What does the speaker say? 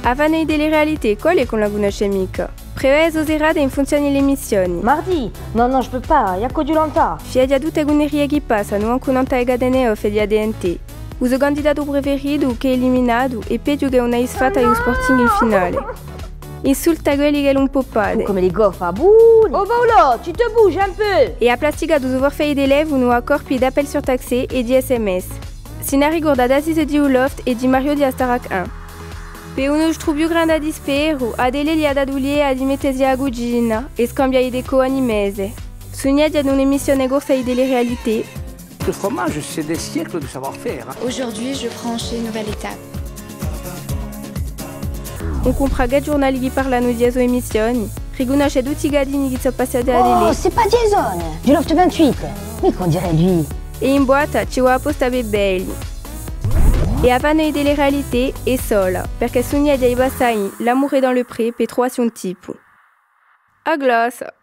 Avano delle reality quelle con la conosce mica. Preveso oserate in funzione le missioni. Mardi? Non, je peux pas, y'a que du lenta. Fiadia tutte gunerie che passano, anche non taiga deneo fedia DNT. Uso candidato preferido che è eliminato e peggio che una isfata e Sporting in finale. Insulta quelli che non può pade. Come les gaufres à boule. Oh Paolo, tu te bouges un peu. E a plastica dos overfei d'élèves ou a corpi d'appels surtaxés et di SMS. Sinari gorda d'Aziz di Uloft e di Mario di Astarac 1. Pe uno strubio grande dispero, adele li adadoulier a dimetesi a gugina e scambiai de co animese. Sognadia d'une émission gorsei delle réalités. Le fromage, c'est des siècles de savoir-faire. Aujourd'hui, je franchis une nouvelle étape. On comprend che giornali che parlano di eso emissioni. Riconosce tutti i gadini che sono passati a Oh, delle. c'est pas Jason, du Loft 28. Mais qu'on dirait lui. E in boîte ci va apposta belli. E avano delle réalités e sola, perché sogna di bassai l'amour est dans le pré per trovare un tipo. A glossa!